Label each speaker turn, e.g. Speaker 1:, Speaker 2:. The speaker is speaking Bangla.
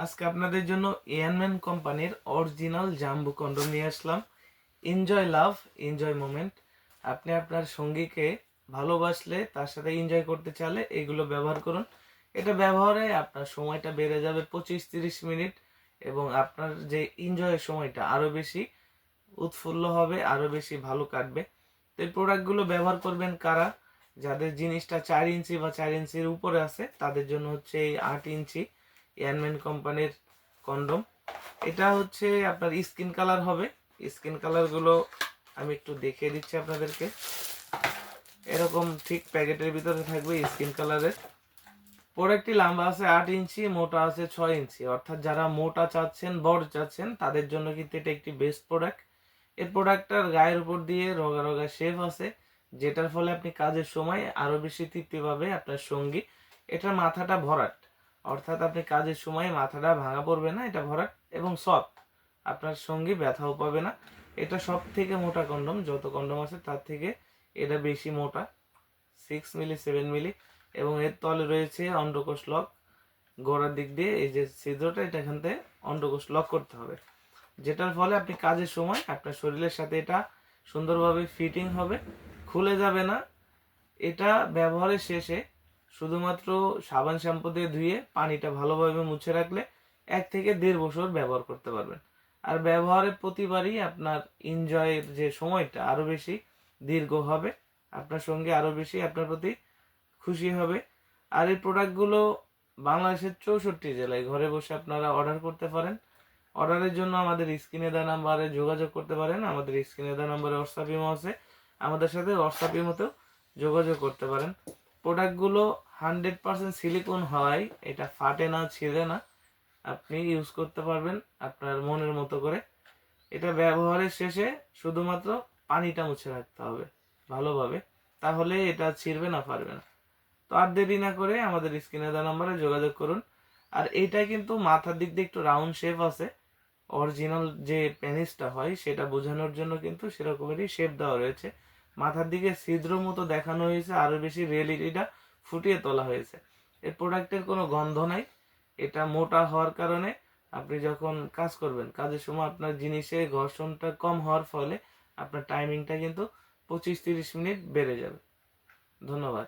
Speaker 1: আজকে আপনাদের জন্য এয়ারম্যান কোম্পানির অরিজিনাল জাম্বু কন্ডম নিয়ে আসলাম। এনজয় লাভ, এনজয় মোমেন্ট। আপনি আপনার সঙ্গীকে ভালোবাসলে, তার সাথে এনজয় করতে চাইলে এগুলো ব্যবহার করুন। এটা ব্যবহারে আপনার সময়টা বেড়ে যাবে 25-30 মিনিট, এবং আপনার যে এনজয়ের সময়টা আরও বেশি উৎফুল্ল হবে, আরও বেশি ভালো কাটবে। তো এই প্রোডাক্টগুলো ব্যবহার করবেন কারা? যাদের জিনিসটা 4 ইঞ্চি বা 4 ইঞ্চির উপরে আছে তাদের জন্য হচ্ছে এই 8 ইঞ্চি এয়ারম্যান কোম্পানির কন্ডম। এটা হচ্ছে আপনার স্কিন কালার হবে। স্কিন কালারগুলো আমি একটু দেখিয়ে দিচ্ছি আপনাদেরকে। এরকম ঠিক প্যাকেটের ভিতরে থাকবে স্কিন কালারের। প্রোডাক্টটি লম্বা আছে 8 ইঞ্চি, মোটা আছে 6 ইঞ্চি। অর্থাৎ যারা মোটা চাচ্ছেন, বড় চাচ্ছেন, তাদের জন্য কিন্তু এটা একটি বেস্ট প্রোডাক্ট। এই প্রোডাক্টটার গায়ের উপর দিয়ে রগা রগা শেপ আছে, যেটার ফলে আপনি কাজের সময় আরো বেশি তৃপ্তি পাবে আপনার সঙ্গী। এটার মাথাটা ভরাট, অর্থাৎ আপনি কাজের সময় মাথাটা ভাঙা পড়বে না, এটা ভরাট এবং সফট। আপনার সঙ্গী ব্যথাও পাবে না। এটা সব থেকে মোটা কন্ডম, যত কন্ডম আছে তার থেকে এটা বেশি মোটা, 6 মিলি 7 মিলি। এবং এর তলে রয়েছে অন্ডকোষ লক। গোড়ার দিক দিয়ে এই যে ছিদ্রটা, এটা এখান থেকে অন্ডকোষ লক করতে হবে, যেটার ফলে আপনি কাজের সময় আপনার শরীরের সাথে এটা সুন্দরভাবে ফিটিং হবে, খুলে যাবে না। এটা ব্যবহারের শেষে শুধুমাত্র সাবান শ্যাম্পু দিয়ে ধুয়ে পানিটা ভালোভাবে মুছে রাখলে 1 থেকে 1.5 বছর ব্যবহার করতে পারবেন। আর ব্যবহারের প্রতিবারই আপনার এনজয়ের যে সময়টা আরো বেশি দীর্ঘ হবে, আপনার সঙ্গে আরো বেশি আপনার প্রতি খুশি হবে। আর এই প্রোডাক্টগুলো বাংলাদেশের 64 জেলায় ঘরে বসে আপনারা অর্ডার করতে পারেন। অর্ডারের জন্য আমাদের স্ক্রিনে দেওয়া নাম্বারে যোগাযোগ করতে পারেন। আমাদের স্ক্রিনে দেওয়া নাম্বারে হোয়াটসঅ্যাপ ইমো আছে, আমাদের সাথে হোয়াটসঅ্যাপ ইমোতেও যোগাযোগ করতে পারেন। প্রোডাক্টগুলো 100% সিলিকন হয়, এটা ফাটে না, ছিঁড়ে না। আপনি ইউজ করতে পারবেন আপনার মনের মতো করে। এটা ব্যবহারের শেষে শুধুমাত্র পানিটা মুছে রাখতে হবে ভালোভাবে, তাহলে এটা ছিঁড়বে না, পারবে না। তো আর দেরি না করে আমাদের স্ক্রিনে দেওয়া নাম্বারে যোগাযোগ করুন। আর এইটা কিন্তু মাথার দিক দিয়ে একটু রাউন্ড শেপ আছে, অরিজিনাল যে পেনিসটা হয় সেটা বোঝানোর জন্য কিন্তু সেরকমেরই শেপ দেওয়া রয়েছে। মাথার দিকে ছিদ্র মতো দেখানো হয়েছে, আরো বেশি রিয়েলিটিটা ফুটিয়ে তোলা হয়েছে। এই প্রোডাক্টের কোনো গন্ধ নাই। এটা মোটা হওয়ার কারণে আপনি যখন কাজ করবেন, কাজের সময় আপনার জিনিসে ঘর্ষণটা কম হওয়ার ফলে আপনার টাইমিংটা কিন্তু 25-30 মিনিট বেড়ে যাবে। ধন্যবাদ।